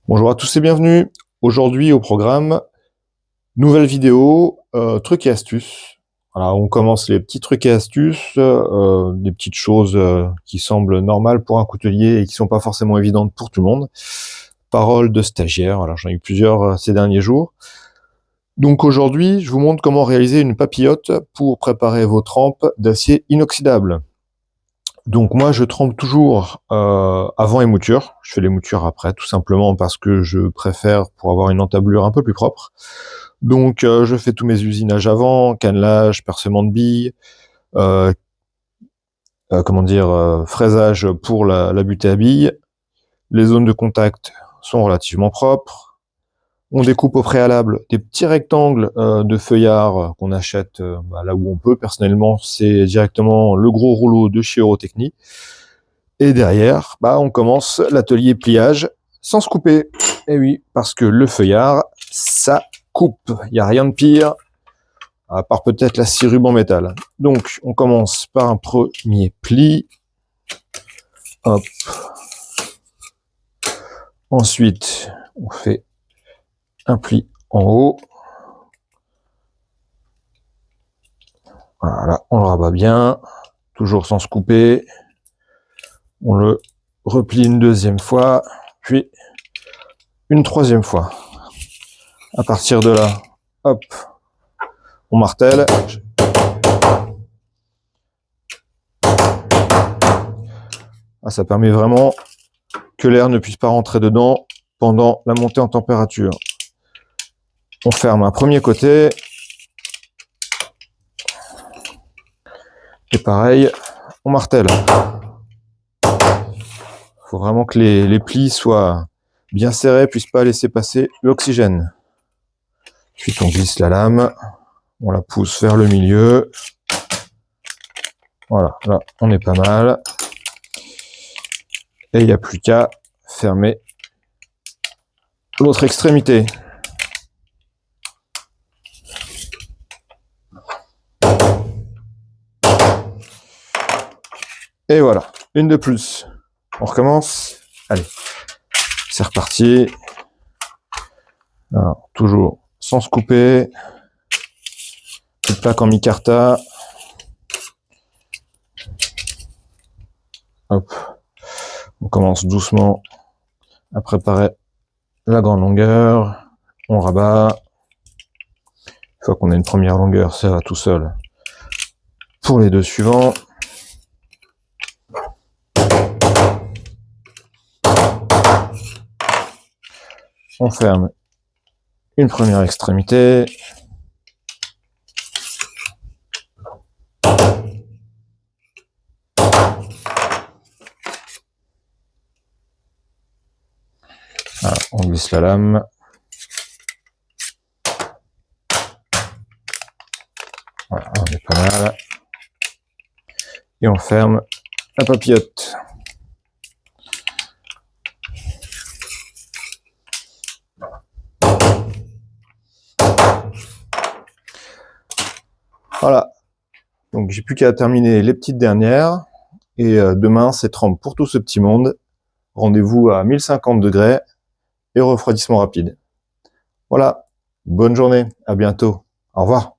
Bonjour à tous et bienvenue. Aujourd'hui au programme, nouvelle vidéo, trucs et astuces. Voilà, on commence les petits trucs et astuces, des petites choses qui semblent normales pour un coutelier et qui sont pas forcément évidentes pour tout le monde. Parole de stagiaire, alors j'en ai eu plusieurs ces derniers jours. Donc aujourd'hui, je vous montre comment réaliser une papillote pour préparer vos trempes d'acier inoxydable. Donc moi, je trempe toujours avant émouture. Je fais l'émouture après, tout simplement parce que je préfère pour avoir une entablure un peu plus propre. Donc je fais tous mes usinages avant, cannelage, percement de billes, euh, fraisage pour la butée à billes. Les zones de contact sont relativement propres. On découpe au préalable des petits rectangles de feuillard qu'on achète là où on peut. Personnellement, c'est directement le gros rouleau de chez Eurotechnie. Et derrière, on commence l'atelier pliage sans se couper. Et oui, parce que le feuillard, ça coupe. Il n'y a rien de pire, à part peut-être la scie ruban métal. Donc, on commence par un premier pli. Hop. Ensuite, on fait un pli en haut. Voilà, on le rabat bien, toujours sans se couper. On le replie une deuxième fois, puis une troisième fois. À partir de là, hop, on martèle. Ça permet vraiment que l'air ne puisse pas rentrer dedans pendant la montée en température. On ferme un premier côté. Et pareil, on martèle. Il faut vraiment que les plis soient bien serrés, puissent pas laisser passer l'oxygène. Ensuite, on glisse la lame, on la pousse vers le milieu. Voilà, là, on est pas mal. Et il n'y a plus qu'à fermer l'autre extrémité. Et voilà, une de plus. On recommence. Allez, c'est reparti. Alors, toujours sans se couper. Petite plaque en micarta. Hop. On commence doucement à préparer la grande longueur. On rabat. Une fois qu'on a une première longueur, ça va tout seul. Pour les deux suivants. On ferme une première extrémité. Voilà, on glisse la lame. Voilà, on est pas mal. Et on ferme la papillote. Voilà. Donc j'ai plus qu'à terminer les petites dernières. Et demain, c'est trempe pour tout ce petit monde. Rendez-vous à 1050 degrés et refroidissement rapide. Voilà. Bonne journée. À bientôt. Au revoir.